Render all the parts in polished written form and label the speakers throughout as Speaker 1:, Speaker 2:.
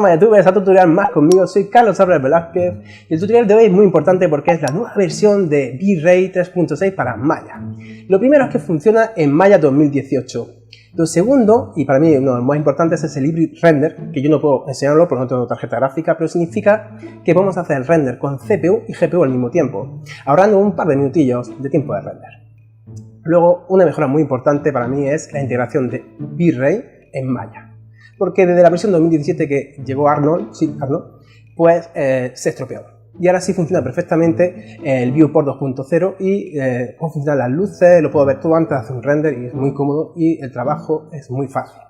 Speaker 1: MayaTubers, a tutorial más conmigo. Soy Carlos Álvarez Velázquez y el tutorial de hoy es muy importante porque es la nueva versión de V-Ray 3.6 para Maya. Lo primero es que funciona en Maya 2018. Lo segundo, y para mí uno de los más importantes, es el Hybrid Render, que yo no puedo enseñarlo porque no tengo tarjeta gráfica, pero significa que podemos hacer el render con CPU y GPU al mismo tiempo, ahorrando un par de minutillos de tiempo de render. Luego, una mejora muy importante para mí es la integración de V-Ray en Maya. Porque desde la versión 2017 que llegó Arnold, pues se estropeó. Y ahora sí funciona perfectamente el Viewport 2.0 y puedo funcionar las luces, lo puedo ver todo antes de hacer un render y es muy cómodo y el trabajo es muy fácil.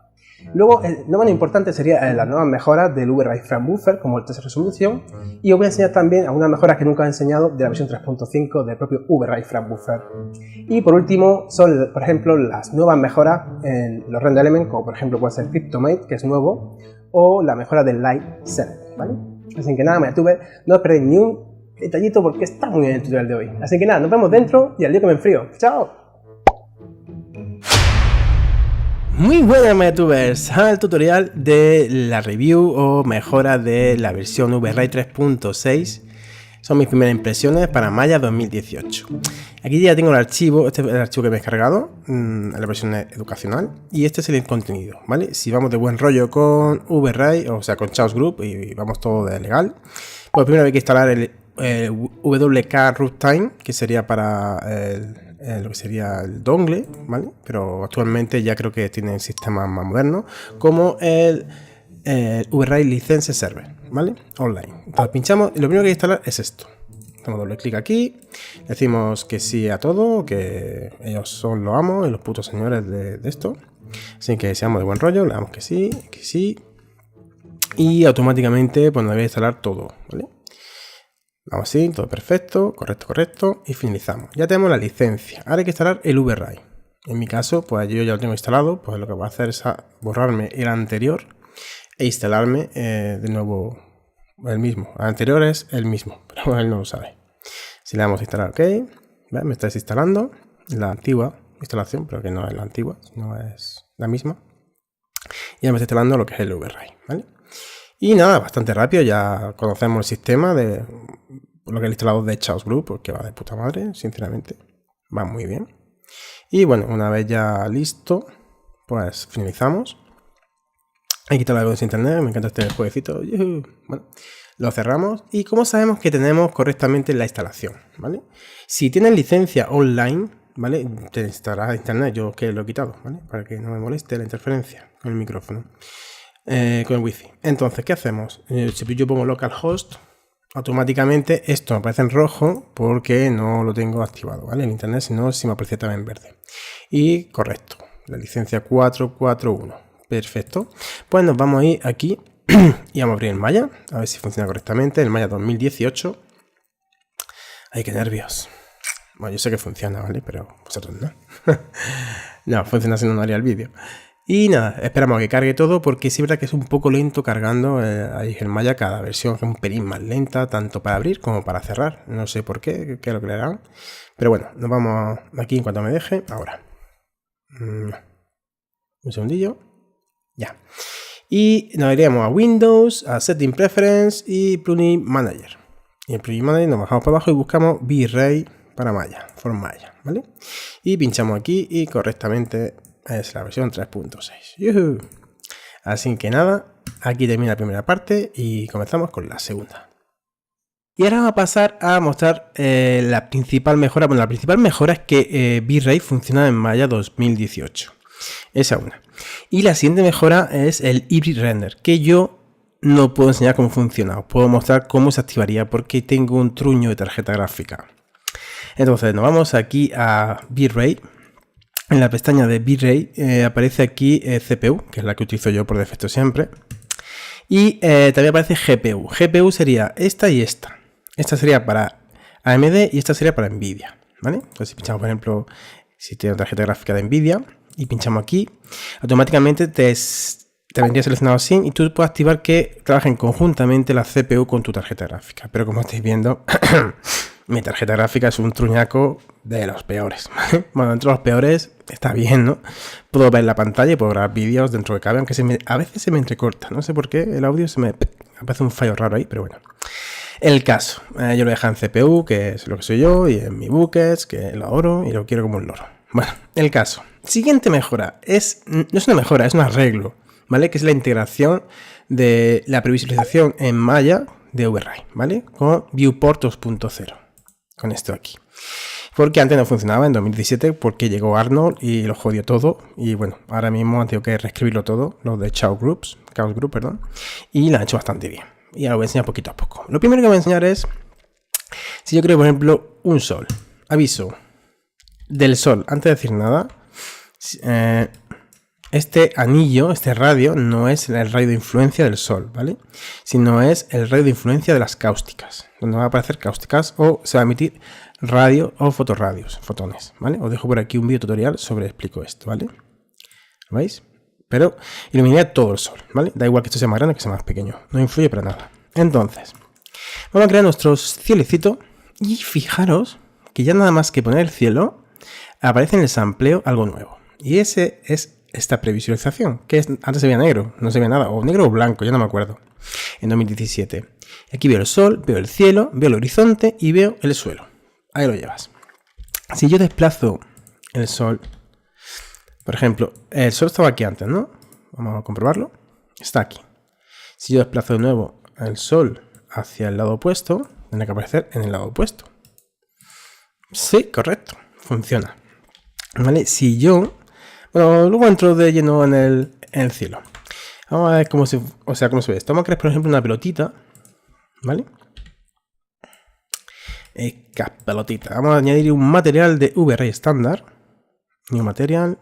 Speaker 1: Luego, lo más importante sería las nuevas mejoras del V-Ray Frame Buffer, como el test de resolución, y os voy a enseñar también algunas mejoras que nunca he enseñado de la versión 3.5 del propio V-Ray Frame Buffer. Y por último, son, por ejemplo, las nuevas mejoras en los render elements, como por ejemplo puede ser Cryptomate, que es nuevo, o la mejora del Light Center, ¿vale? Así que nada, MayaTubers, no os perdéis ni un detallito porque está muy bien el tutorial de hoy. Así que nada, nos vemos dentro y al día que me enfrío. ¡Chao! Muy buenas MayaTubers, al tutorial de la review o mejora de la versión V-Ray 3.6. Son mis primeras impresiones para Maya 2018. Aquí ya tengo el archivo, este es el archivo que me he descargado, la versión educacional, y este es el contenido, ¿vale? Si vamos de buen rollo con V-Ray, o sea con Chaos Group, y vamos todo de legal, pues primero hay que instalar el WK Runtime, que sería para lo que sería el dongle, ¿vale? Pero actualmente ya creo que tienen sistemas más modernos, como el V-Ray License Server, ¿vale? Online. Entonces pinchamos y lo primero que hay que instalar es esto. Damos doble clic aquí, decimos que sí a todo, que ellos son los amos y los putos señores de esto. Así que seamos de buen rollo, le damos que sí. Y automáticamente pues nos debe instalar todo, ¿vale? Vamos así, todo perfecto, correcto, y finalizamos. Ya tenemos la licencia. Ahora hay que instalar el V-Ray. En mi caso, pues yo ya lo tengo instalado, pues lo que voy a hacer es borrarme el anterior e instalarme de nuevo el mismo. El anterior es el mismo, pero él no lo sabe. Si le damos a instalar OK, ¿ves? Me está desinstalando la antigua instalación, pero que no es la antigua, sino es la misma. Y ya me está instalando lo que es el V-Ray, ¿vale? Y nada, bastante rápido, ya conocemos el sistema de lo que es el instalador de Chaos Group, porque va de puta madre, sinceramente, va muy bien. Y bueno, una vez ya listo, pues finalizamos. Hay que quitar algo de internet, me encanta este jueguecito. Bueno, lo cerramos. Y como sabemos que tenemos correctamente la instalación, ¿vale? Si tienes licencia online, ¿vale? Te instalará internet, yo que lo he quitado, ¿vale? Para que no me moleste la interferencia con el micrófono. Con el wifi. Entonces, ¿qué hacemos? Si yo pongo localhost, automáticamente esto me aparece en rojo porque no lo tengo activado, ¿vale? El internet, si no, sí me aparece también en verde. Y correcto, la licencia 441. Perfecto. Pues nos vamos a ir aquí y vamos a abrir el Maya, a ver si funciona correctamente. El Maya 2018. Ay, qué nervios. Bueno, yo sé que funciona, ¿vale? Pero vosotros no. No, funciona si no haría el vídeo. Y nada, esperamos a que cargue todo porque sí es verdad que es un poco lento cargando ahí el Maya, cada versión es un pelín más lenta, tanto para abrir como para cerrar. No sé por qué es lo que le harán. Pero bueno, nos vamos aquí en cuanto me deje. Ahora. Un segundillo. Ya. Y nos iríamos a Windows, a Setting Preference y Plugin Manager. Y en Plugin Manager nos bajamos para abajo y buscamos V-Ray para Maya, for Maya, ¿vale? Y pinchamos aquí y correctamente es la versión 3.6. Así que nada, aquí termina la primera parte y comenzamos con la segunda. Y ahora vamos a pasar a mostrar la principal mejora. Bueno, la principal mejora es que V-Ray funciona en Maya 2018. Esa una. Y la siguiente mejora es el Hybrid Render, que yo no puedo enseñar cómo funciona. Os puedo mostrar cómo se activaría porque tengo un truño de tarjeta gráfica. Entonces nos vamos aquí a V-Ray. En la pestaña de V-Ray aparece aquí CPU, que es la que utilizo yo por defecto siempre. Y también aparece GPU. GPU sería esta y esta. Esta sería para AMD y esta sería para Nvidia, ¿vale? Entonces si pinchamos, por ejemplo, si tiene una tarjeta gráfica de Nvidia y pinchamos aquí, automáticamente te vendría seleccionado así y tú puedes activar que trabajen conjuntamente la CPU con tu tarjeta gráfica. Pero como estáis viendo, Mi tarjeta gráfica es un truñaco de los peores. Bueno, entre los peores está bien, ¿no? Puedo ver la pantalla y puedo grabar vídeos dentro de cabe, aunque a veces se me entrecorta. No sé por qué el audio aparece un fallo raro ahí, pero bueno. El caso, yo lo dejo en CPU, que es lo que soy yo, y en mi buckets, que lo adoro y lo quiero como un loro. Bueno, el caso. Siguiente mejora. No es una mejora, es un arreglo, ¿vale? Que es la integración de la previsualización en Maya de Overray, ¿vale? Con Viewport 2.0. Con esto aquí. Porque antes no funcionaba en 2017 porque llegó Arnold y lo jodió todo. Y bueno, ahora mismo han tenido que reescribirlo todo, los de Chaos Group, perdón. Y lo han hecho bastante bien. Y ahora lo voy a enseñar poquito a poco. Lo primero que voy a enseñar es, si yo creo, por ejemplo, un sol. Aviso del sol, antes de decir nada, este anillo, este radio, no es el radio de influencia del sol, ¿vale? Sino es el radio de influencia de las cáusticas, donde van a aparecer cáusticas o se va a emitir radio o fotorradios, fotones, ¿vale? Os dejo por aquí un vídeo tutorial sobre explico esto, ¿vale? ¿Lo veis? Pero iluminaría todo el sol, ¿vale? Da igual que esto sea más grande que sea más pequeño, no influye para nada. Entonces, vamos a crear nuestro cielecito y fijaros que ya nada más que poner el cielo, aparece en el sampleo algo nuevo. Y ese es esta previsualización, que antes se veía negro, no se veía nada, o negro o blanco, ya no me acuerdo, en 2017. Aquí veo el sol, veo el cielo, veo el horizonte y veo el suelo. Ahí lo llevas. Si yo desplazo el sol, por ejemplo, el sol estaba aquí antes, ¿no? Vamos a comprobarlo. Está aquí. Si yo desplazo de nuevo el sol hacia el lado opuesto, tendrá que aparecer en el lado opuesto. Sí, correcto. Funciona. ¿Vale? Si yo... Bueno, luego entro de lleno en el cielo. Vamos a ver cómo se ve esto. Vamos a crear, por ejemplo, una pelotita. ¿Vale? Pelotita. Vamos a añadir un material de V-Ray estándar. New material.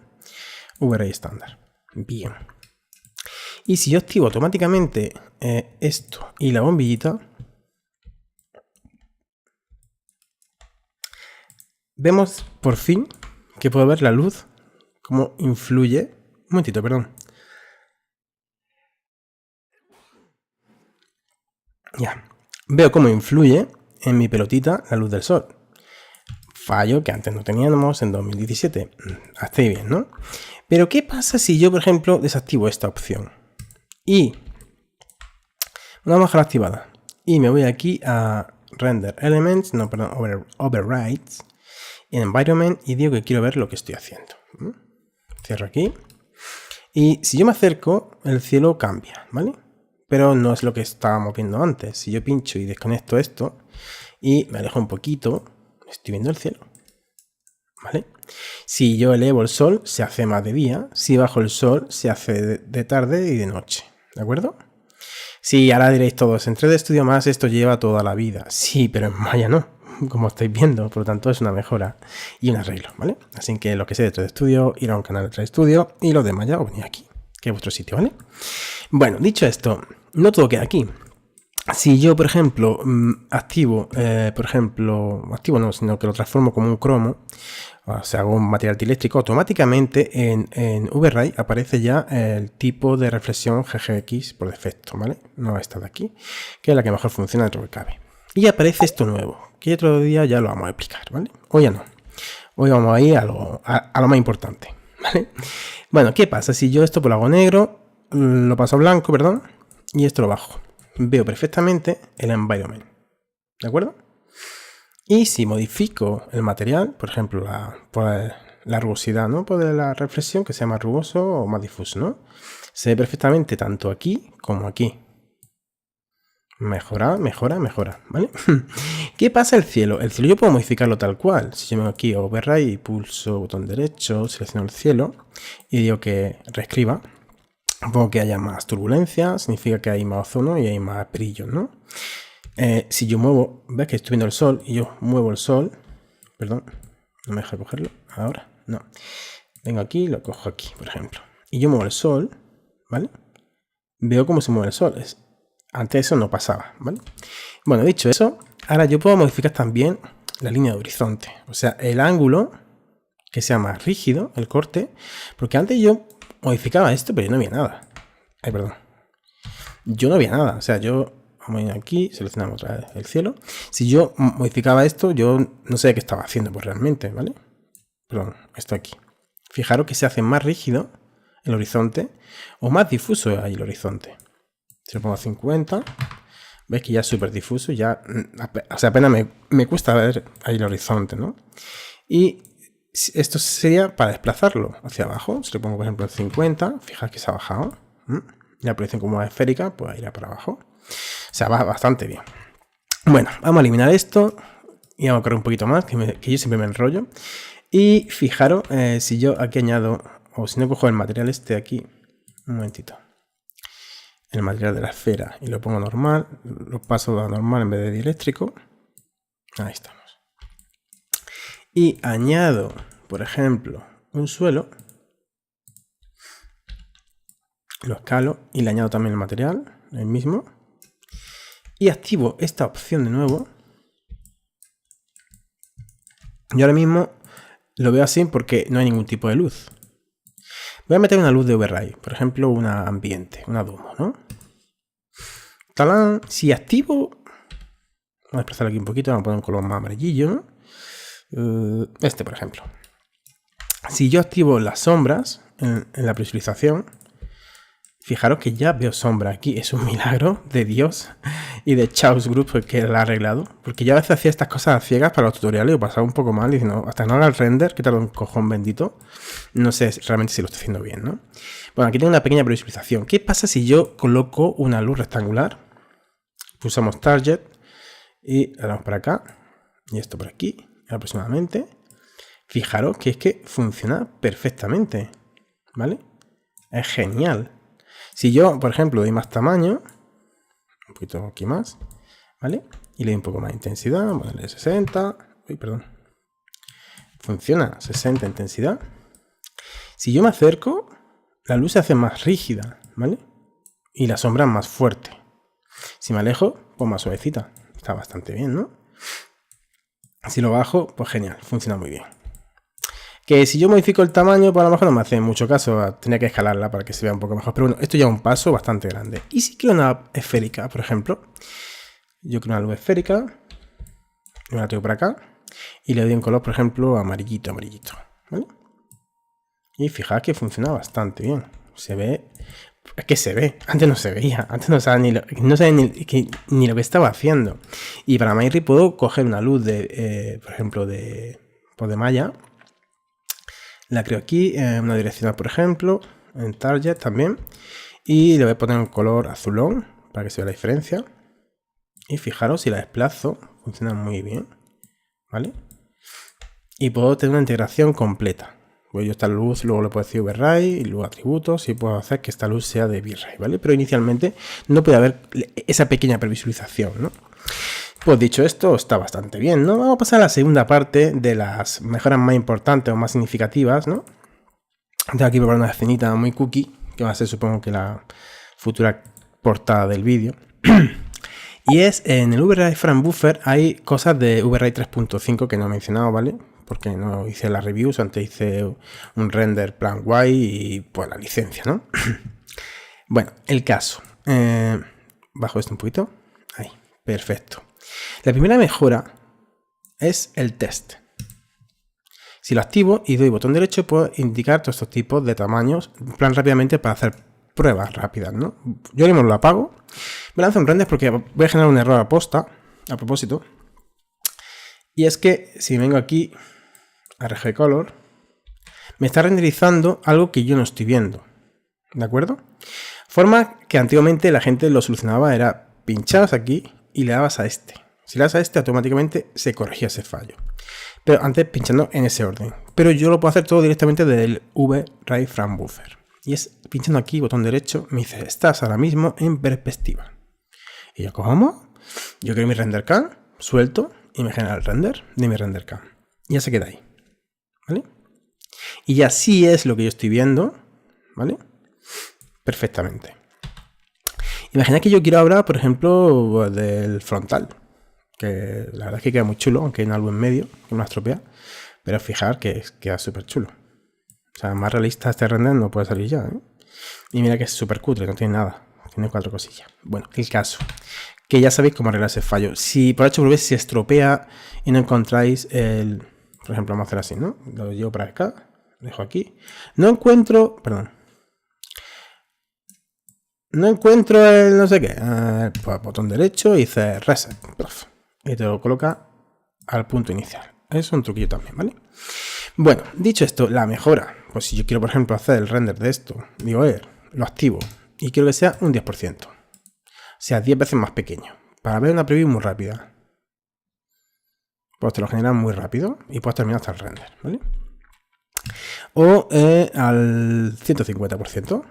Speaker 1: V-Ray estándar. Bien. Y si yo activo automáticamente esto y la bombillita, vemos por fin que puedo ver la luz, cómo influye. Un momentito, perdón. Ya. Veo cómo influye en mi pelotita la luz del sol. Fallo que antes no teníamos en 2017. Hasta ahí bien, ¿no? Pero ¿qué pasa si yo, por ejemplo, desactivo esta opción? Y vamos a dejarla activada. Y me voy aquí a Render Elements, no, perdón, Overrides, en Environment y digo que quiero ver lo que estoy haciendo. Cierro aquí. Y si yo me acerco, el cielo cambia, ¿vale? Pero no es lo que estábamos viendo antes. Si yo pincho y desconecto esto y me alejo un poquito, estoy viendo el cielo, ¿vale? Si yo elevo el sol, se hace más de día. Si bajo el sol, se hace de tarde y de noche, ¿de acuerdo? Sí, ahora diréis todos, en 3D Studio Max esto lleva toda la vida. Sí, pero en Maya no, como estáis viendo. Por lo tanto, es una mejora y un arreglo, ¿vale? Así que lo que sé de 3D Studio, ir a un canal de 3D Studio y lo de Maya o venir aquí, que es vuestro sitio, ¿vale? Bueno, dicho esto, no todo queda aquí. Si yo, por ejemplo, activo no, sino que lo transformo como un cromo, o sea, hago un material dieléctrico, automáticamente en V-Ray aparece ya el tipo de reflexión GGX por defecto, ¿vale? No esta de aquí, que es la que mejor funciona dentro del cabe. Y aparece esto nuevo, que otro día ya lo vamos a explicar, ¿vale? Hoy ya no. Hoy vamos a ir a lo más importante, ¿vale? Bueno, ¿qué pasa? Si yo esto lo hago negro, lo paso a blanco, perdón, y esto lo bajo. Veo perfectamente el environment, ¿de acuerdo? Y si modifico el material, por ejemplo, la rugosidad, ¿no? Por la reflexión, que sea más rugoso o más difuso, ¿no? Se ve perfectamente tanto aquí como aquí. Mejora, ¿vale? ¿Qué pasa el cielo? El cielo yo puedo modificarlo tal cual. Si yo me voy aquí a Override y pulso botón derecho, selecciono el cielo y digo que reescriba. Supongo que haya más turbulencia, significa que hay más ozono y hay más brillo, ¿no? Si yo muevo, ves que estoy viendo el sol y yo muevo el sol, perdón, no me deja cogerlo, ahora, no. Vengo aquí y lo cojo aquí, por ejemplo. Y yo muevo el sol, ¿vale? Veo cómo se mueve el sol. Antes eso no pasaba, ¿vale? Bueno, dicho eso, ahora yo puedo modificar también la línea de horizonte. O sea, el ángulo que sea más rígido, el corte, porque antes yo modificaba esto, pero yo no veía nada. Ay, perdón. Yo no veía nada. O sea, yo vamos a ir aquí, seleccionamos otra vez el cielo. Si yo modificaba esto, yo no sé qué estaba haciendo pues realmente, ¿vale? Perdón, esto aquí. Fijaros que se hace más rígido el horizonte o más difuso ahí el horizonte. Si lo pongo a 50, veis que ya es súper difuso, ya, o sea, apenas me cuesta ver ahí el horizonte, ¿no? Y esto sería para desplazarlo hacia abajo. Si lo pongo, por ejemplo, en 50, fijaos que se ha bajado. Y la proyección como es esférica, pues irá para abajo. O sea, va bastante bien. Bueno, vamos a eliminar esto y vamos a correr un poquito más, que yo siempre me enrollo. Y fijaros, si yo aquí añado, o si no cojo el material este aquí, un momentito, el material de la esfera y lo pongo normal, lo paso a normal en vez de dieléctrico, ahí estamos. Y añado, por ejemplo, un suelo, lo escalo y le añado también el material, el mismo, y activo esta opción de nuevo. Y ahora mismo lo veo así porque no hay ningún tipo de luz. Voy a meter una luz de overlay, por ejemplo, una ambiente, una domo, ¿no? ¡Talán! Si activo, vamos a desplazar aquí un poquito, vamos a poner un color más amarillillo, ¿no? Este, por ejemplo. Si yo activo las sombras en la previsualización, fijaros que ya veo sombra aquí. Es un milagro de Dios y de Chaos Group que la ha arreglado. Porque yo a veces hacía estas cosas a ciegas para los tutoriales y pasaba un poco mal diciendo, hasta no haga el render, que tarda un cojón bendito, no sé realmente si lo estoy haciendo bien, ¿no? Bueno, aquí tengo una pequeña previsualización. ¿Qué pasa si yo coloco una luz rectangular? Pulsamos Target y le damos para acá y esto por aquí aproximadamente. Fijaros que es que funciona perfectamente, ¿vale? Es genial. Si yo, por ejemplo, doy más tamaño, un poquito aquí más, ¿vale? Y le doy un poco más de intensidad, vamos a darle 60, uy, perdón. Funciona, 60 intensidad. Si yo me acerco, la luz se hace más rígida, ¿vale? Y la sombra más fuerte. Si me alejo, pues más suavecita. Está bastante bien, ¿no? Si lo bajo, pues genial, funciona muy bien. Que si yo modifico el tamaño, pues a lo mejor no me hace mucho caso, tenía que escalarla para que se vea un poco mejor. Pero bueno, esto ya es un paso bastante grande. Y si quiero una esférica, por ejemplo, yo quiero una luz esférica, me la traigo para acá y le doy un color, por ejemplo, amarillito, amarillito, ¿vale? Y fijaos que funciona bastante bien. Se ve, es que se ve, antes no se veía, antes no sabía ni lo que estaba haciendo. Y para Mayri puedo coger una luz de, por ejemplo, de malla. La creo aquí, una direccional, por ejemplo, en Target también. Y le voy a poner un color azulón para que se vea la diferencia. Y fijaros, si la desplazo, funciona muy bien, ¿vale? Y puedo tener una integración completa. Pues yo esta luz, luego le puedo decir overlay y luego atributos y puedo hacer que esta luz sea de V-Ray, ¿vale? Pero inicialmente no puede haber esa pequeña previsualización, ¿no? Pues dicho esto, está bastante bien, ¿no? Vamos a pasar a la segunda parte de las mejoras más importantes o más significativas, ¿no? Tengo aquí preparada una escenita muy cookie, que va a ser supongo que la futura portada del vídeo. Y es, en el V-Ray Frame Buffer hay cosas de V-Ray 3.5 que no he mencionado, ¿vale? Porque no hice las reviews, antes hice un render plan guay y pues la licencia, ¿no? Bueno, el caso. Bajo esto un poquito. Ahí, perfecto. La primera mejora es el test. Si lo activo y doy botón derecho, puedo indicar todos estos tipos de tamaños, en plan rápidamente para hacer pruebas rápidas, ¿no? Yo ahora mismo lo apago. Me lanzo un render porque voy a generar un error a propósito. Y es que si vengo aquí a RG Color, me está renderizando algo que yo no estoy viendo. ¿De acuerdo? Forma que antiguamente la gente lo solucionaba era pinchabas aquí y le dabas a este. Si le das a este, automáticamente se corregía ese fallo. Pero antes pinchando en ese orden. Pero yo lo puedo hacer todo directamente desde el V-Ray Frame Buffer. Y es pinchando aquí, botón derecho, me dice, estás ahora mismo en perspectiva. Y yo, ¿cómo? Yo quiero mi render cam, suelto y me genera el render de mi render cam. Y ya se queda ahí. ¿Vale? Y así es lo que yo estoy viendo. ¿Vale? Perfectamente. Imagina que yo quiero hablar, por ejemplo, del frontal. Que la verdad es que queda muy chulo, aunque hay algo en medio que me estropea. Pero fijar que queda súper chulo. O sea, más realista este render no puede salir ya, ¿eh? Y mira que es súper cutre, no tiene nada. Tiene 4 cosillas. Bueno, el caso. que ya sabéis cómo arreglar ese fallo. Si por H por B se estropea y no encontráis el... Por ejemplo, vamos a hacer así, ¿no? Lo llevo para acá, lo dejo aquí. No encuentro... Perdón. No encuentro el no sé qué. Pues botón derecho y dice reset. Y te lo coloca al punto inicial. Es un truquillo también, ¿vale? Bueno, dicho esto, la mejora. Pues si yo quiero, por ejemplo, hacer el render de esto, digo, lo activo y quiero que sea un 10%. O sea, 10 veces más pequeño. Para ver una preview muy rápida. Pues te lo genera muy rápido y puedes terminar hasta el render, ¿vale? O al 150%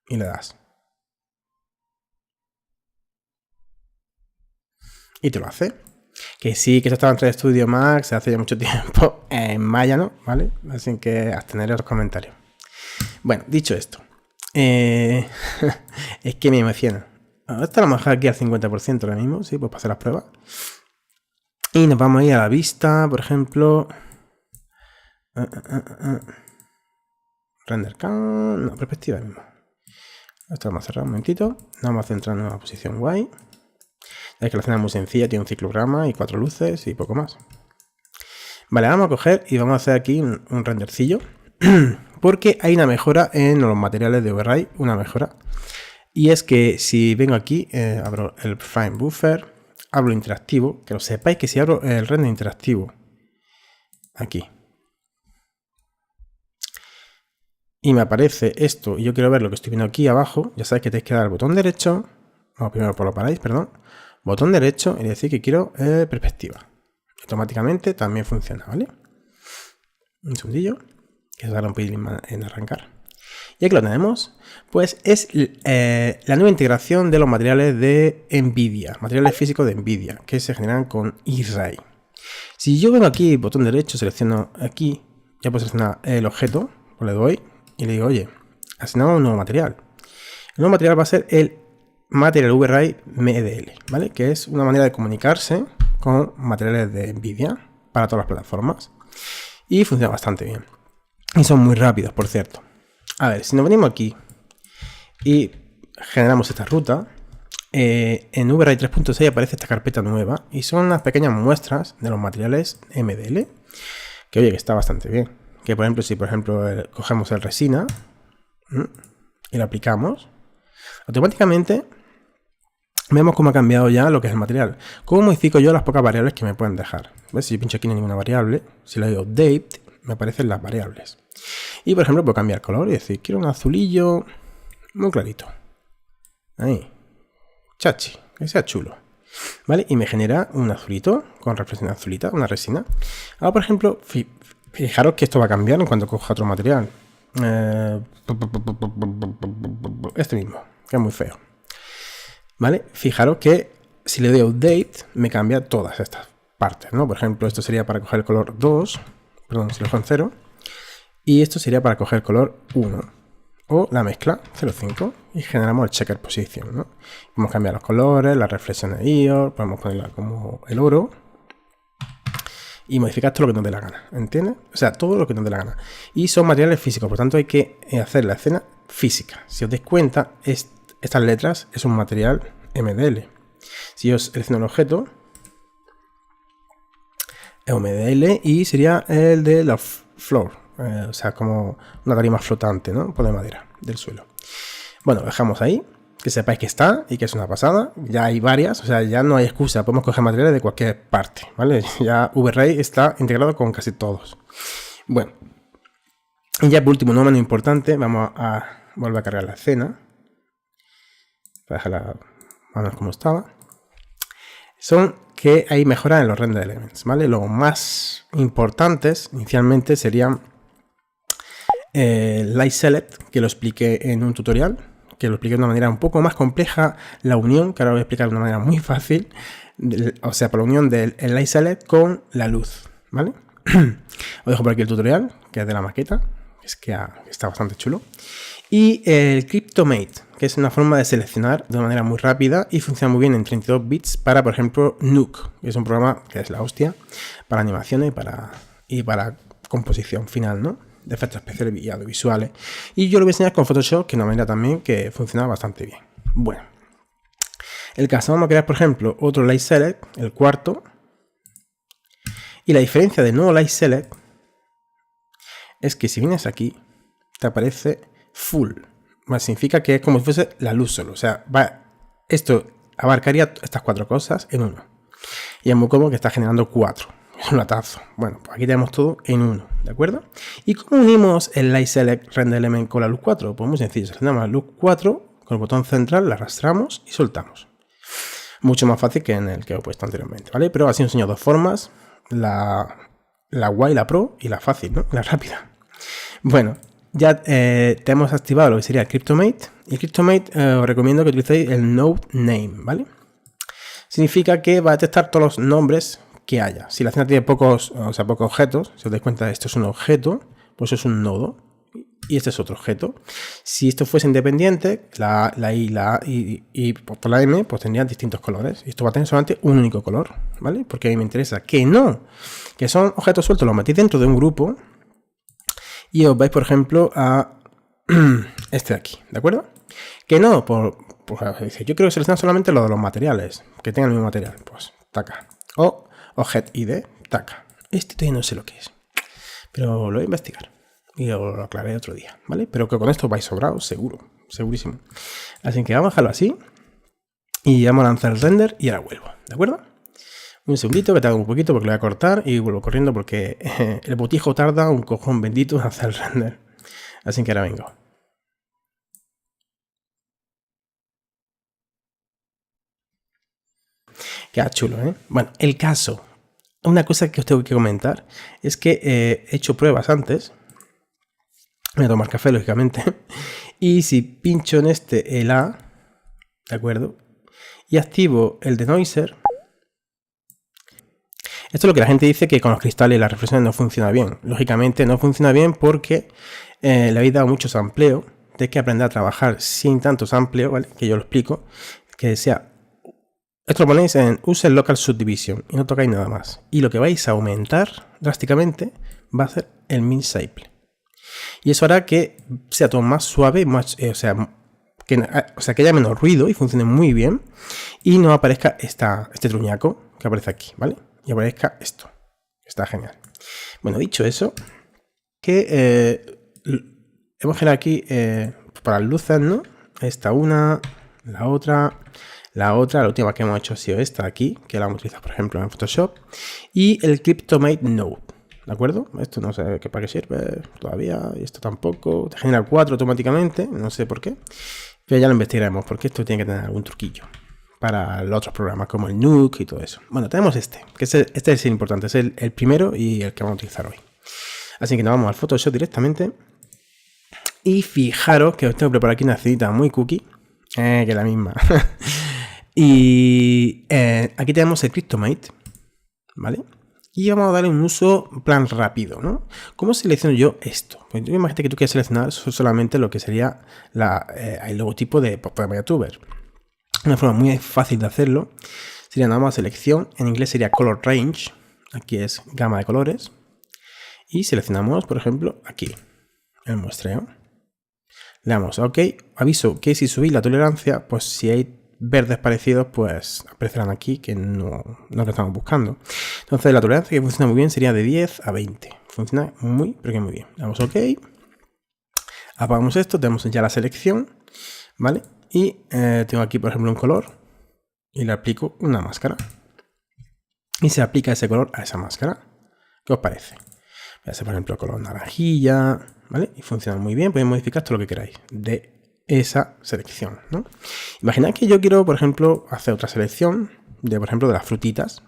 Speaker 1: y le das. Y te lo hace. Que sí, que eso estaba en 3D Studio Max hace ya mucho tiempo. En Maya, ¿no? ¿Vale? Así que abstener los comentarios. Bueno, dicho esto. Es que me emociona. Esta la vamos a dejar aquí al 50% ahora mismo. Sí, pues para hacer las pruebas. Y nos vamos a ir a la vista, por ejemplo. Render count. No, perspectiva mismo. Esto vamos a cerrar un momentito. Nos vamos a centrar en una posición guay. Es que la escena es muy sencilla, tiene un ciclograma y 4 luces y poco más. Vale, vamos a coger y vamos a hacer aquí un rendercillo. Porque hay una mejora en los materiales de Overray, una mejora. Y es que si vengo aquí, abro el Frame Buffer, abro interactivo, que lo sepáis que si abro el render interactivo, aquí, y me aparece esto, y yo quiero ver lo que estoy viendo aquí abajo, ya sabéis que tenéis que dar el botón derecho, vamos primero por lo paráis, perdón, botón derecho y decir que quiero perspectiva. Automáticamente también funciona, ¿vale? Un segundillo, que se tarda un pelín en arrancar. Ya que lo tenemos, pues es la nueva integración de los materiales de NVIDIA, materiales físicos de NVIDIA, que se generan con X-Ray. Si yo vengo aquí, botón derecho, selecciono aquí, ya puedo seleccionar el objeto, pues le doy y le digo, oye, asignamos un nuevo material. El nuevo material va a ser el Material Overray MDL, ¿vale? Que es una manera de comunicarse con materiales de NVIDIA para todas las plataformas. Y funciona bastante bien. Y son muy rápidos, por cierto. A ver, si nos venimos aquí y generamos esta ruta, en Overray 3.6 aparece esta carpeta nueva y son unas pequeñas muestras de los materiales MDL, que oye, que está bastante bien. Que por ejemplo, si por ejemplo cogemos el resina y lo aplicamos, automáticamente vemos cómo ha cambiado ya lo que es el material. ¿Cómo modifico yo las pocas variables que me pueden dejar? ¿Ves? Si yo pincho aquí no hay ninguna variable, si le doy update, me aparecen las variables. Y por ejemplo puedo cambiar color y decir, quiero un azulillo muy clarito. Ahí. Chachi, que sea chulo. ¿Vale? Y me genera un azulito con reflexión azulita, una resina. Ahora por ejemplo, fijaros que esto va a cambiar en cuanto coja otro material. Este mismo, que es muy feo. ¿Vale? Fijaros que si le doy update me cambia todas estas partes, ¿no? Por ejemplo, esto sería para coger el color 2, perdón, si lo dejo en 0, y esto sería para coger el color 1, o la mezcla 0,5, y generamos el checker position, ¿no? Podemos cambiar los colores, las reflexiones IOR, podemos ponerla como el oro, y modificar todo lo que nos dé la gana, ¿entiendes? O sea, todo lo que nos dé la gana. Y son materiales físicos, por tanto hay que hacer la escena física. Si os dais cuenta, estas letras es un material MDL. Si yo selecciono el objeto, es un MDL y sería el de la floor, o sea, como una tarima flotante, ¿no? Por de madera del suelo. Bueno, lo dejamos ahí, que sepáis que está y que es una pasada. Ya hay varias, o sea, ya no hay excusa, podemos coger materiales de cualquier parte, ¿vale? Ya Overray está integrado con casi todos. Bueno, y ya por último, no menos importante, vamos a volver a cargar la escena. Para dejarla más o menos como estaba. Son que hay mejoras en los render elements, ¿vale? Los más importantes inicialmente serían Light Select, que lo expliqué en un tutorial, que lo expliqué de una manera un poco más compleja, la unión, que ahora voy a explicar de una manera muy fácil, o sea, por la unión del Light Select con la luz, ¿vale? Os dejo por aquí el tutorial, que es de la maqueta, que está bastante chulo. Y el Cryptomate, que es una forma de seleccionar de manera muy rápida y funciona muy bien en 32 bits para, por ejemplo, Nuke, que es un programa que es la hostia para animaciones y para composición final, ¿no? De efectos especiales y audiovisuales. Y yo lo voy a enseñar con Photoshop, que es una manera también que funciona bastante bien. Bueno, El caso, vamos a crear, por ejemplo, otro Light Select, el cuarto. Y la diferencia del nuevo Light Select es que si vienes aquí, te aparece full. Significa que es como si fuese la luz solo. O sea, esto abarcaría estas 4 cosas en uno. Y es muy cómodo que está generando 4. Es un latazo. Bueno, pues aquí tenemos todo en uno, ¿de acuerdo? ¿Y cómo unimos el Light Select Render Element con la luz 4? Pues muy sencillo. Seleccionamos la luz 4, con el botón central la arrastramos y soltamos. Mucho más fácil que en el que he puesto anteriormente, ¿vale? Pero así os enseño 2 formas. La guay, la pro y la fácil, ¿no? La rápida. Bueno, ya tenemos activado lo que sería el CryptoMate. Y el CryptoMate os recomiendo que utilicéis el Node Name, ¿vale? Significa que va a detectar todos los nombres que haya. Si la escena tiene pocos objetos, si os dais cuenta, esto es un objeto, pues eso es un nodo. Y este es otro objeto. Si esto fuese independiente, la I, la A y por la M, pues tendrían distintos colores. Y esto va a tener solamente un único color, ¿vale? Porque a mí me interesa que no, que son objetos sueltos, los metéis dentro de un grupo y os vais, por ejemplo, a este de aquí, ¿de acuerdo? Que no, yo quiero seleccionar solamente lo de los materiales, que tengan el mismo material, pues, taca. O Object ID, taca. Este todavía no sé lo que es, pero lo voy a investigar. Y lo aclaré otro día, ¿vale? Pero que con esto vais sobrados, seguro, segurísimo. Así que vamos a dejarlo así. Y vamos a lanzar el render y ahora vuelvo, ¿de acuerdo? Un segundito que tarda un poquito porque lo voy a cortar y vuelvo corriendo porque el botijo tarda un cojón bendito en hacer el render. Así que ahora vengo. Queda chulo, ¿eh? Bueno, el caso. Una cosa que os tengo que comentar es que he hecho pruebas antes. Voy a tomar café, lógicamente. Y si pincho en el A, ¿de acuerdo? Y activo el denoiser. Esto es lo que la gente dice que con los cristales y las reflexiones no funciona bien. Lógicamente no funciona bien porque le habéis dado mucho sampleo. Tenéis que aprender a trabajar sin tanto sampleo, ¿vale? Que yo lo explico. Que sea... Esto lo ponéis en Use Local Subdivision y no tocáis nada más. Y lo que vais a aumentar drásticamente va a ser el Min Sample. Y eso hará que sea todo más suave, más, que haya menos ruido y funcione muy bien. Y no aparezca este truñaco que aparece aquí, ¿vale? Y aparezca esto. Está genial. Bueno, dicho eso, que hemos generado aquí para las luces, ¿no? Esta una, la otra, la última que hemos hecho ha sido esta aquí, que la vamos a utilizar, por ejemplo, en Photoshop. Y el CryptoMate Node. ¿De acuerdo? Esto no sé para qué sirve todavía. Y esto tampoco. Te genera 4 automáticamente. No sé por qué. Pero ya lo investigaremos. Porque esto tiene que tener algún truquillo. Para los otros programas como el Nuke y todo eso. Bueno, tenemos este. Que este es el importante. Es el primero y el que vamos a utilizar hoy. Así que nos vamos al Photoshop directamente. Y fijaros que os tengo preparado aquí una escenita muy cookie. Que la misma. Y aquí tenemos el CryptoMate. ¿Vale? Y vamos a darle un uso plan rápido, ¿no? ¿Cómo selecciono yo esto? Pues yo imagínate que tú quieres seleccionar solamente lo que sería el logotipo de MayaTuber. Una forma muy fácil de hacerlo sería nada más selección. En inglés sería Color Range. Aquí es gama de colores. Y seleccionamos, por ejemplo, aquí el muestreo. Le damos a OK. Aviso que si subís la tolerancia, pues si hay verdes parecidos, pues aparecerán aquí, que no lo que estamos buscando. Entonces la tolerancia que funciona muy bien sería de 10 a 20. Funciona pero que muy bien. Le damos OK. Apagamos esto, tenemos ya la selección, ¿vale? Y tengo aquí, por ejemplo, un color y le aplico una máscara. Y se aplica ese color a esa máscara. ¿Qué os parece? Voy a hacer, por ejemplo, color naranjilla, ¿vale? Y funciona muy bien, podéis modificar todo lo que queráis de esa selección, ¿no? Imaginad que yo quiero, por ejemplo, hacer otra selección de, por ejemplo, de las frutitas.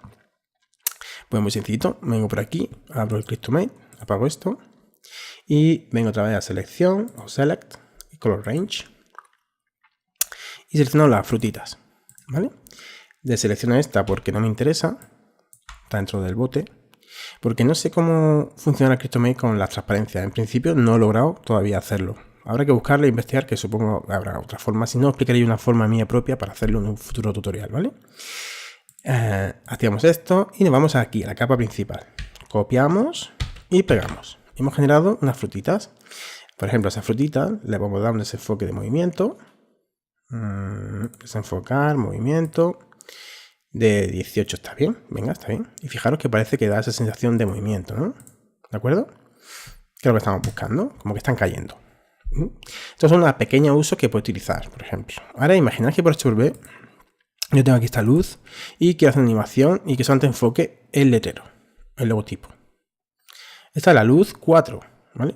Speaker 1: Pues muy sencillito, vengo por aquí, abro el CryptoMate, apago esto y vengo otra vez a selección o select y color range y selecciono las frutitas, ¿vale? Deselecciono esta porque no me interesa, está dentro del bote, porque no sé cómo funciona el CryptoMate con las transparencias. En principio no he logrado todavía hacerlo. Habrá que buscarle e investigar, que supongo que habrá otra forma. Si no, explicaré una forma mía propia para hacerlo en un futuro tutorial, ¿vale? Activamos esto y nos vamos aquí a la capa principal. Copiamos y pegamos. Hemos generado unas frutitas. Por ejemplo, a esa frutita le vamos a dar un desenfoque de movimiento, Desenfocar, movimiento. De 18 está bien, venga, está bien. Y fijaros que parece que da esa sensación de movimiento, ¿no? ¿De acuerdo? Que es lo que estamos buscando, como que están cayendo. Estos son unos pequeños usos que puedo utilizar, por ejemplo. Ahora imaginad que por HV yo tengo aquí esta luz y quiero hacer una animación y que solamente enfoque el letrero, el logotipo. Esta es la luz 4, ¿vale?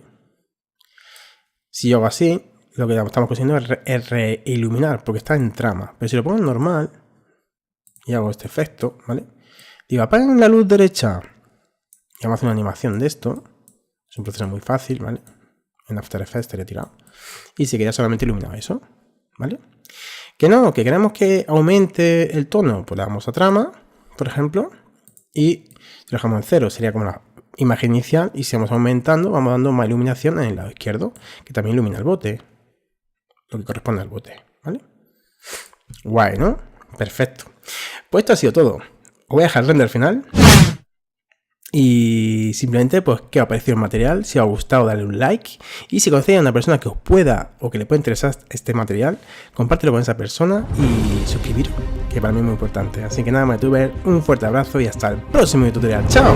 Speaker 1: Si yo hago así, lo que estamos consiguiendo es reiluminar, porque está en trama. Pero si lo pongo en normal y hago este efecto, ¿vale? Digo, apaguen la luz derecha. Y vamos a hacer una animación de esto. Es un proceso muy fácil, ¿vale? En After Effects estaría tirado. Y se queda solamente iluminado eso, ¿vale? Que no, que queremos que aumente el tono, pues le damos a trama, por ejemplo, y si lo dejamos en 0 sería como la imagen inicial, y si vamos aumentando, vamos dando más iluminación en el lado izquierdo, que también ilumina el bote, lo que corresponde al bote, ¿vale? Guay, ¿no? Perfecto. Pues esto ha sido todo. Os voy a dejar el render al final. Y simplemente, pues, ¿qué os ha parecido el material? Si os ha gustado, dale un like. Y si conocéis a una persona que os pueda o que le pueda interesar este material, compártelo con esa persona y suscribiros, que para mí es muy importante. Así que nada más, youtuber, un fuerte abrazo y hasta el próximo tutorial. ¡Chao!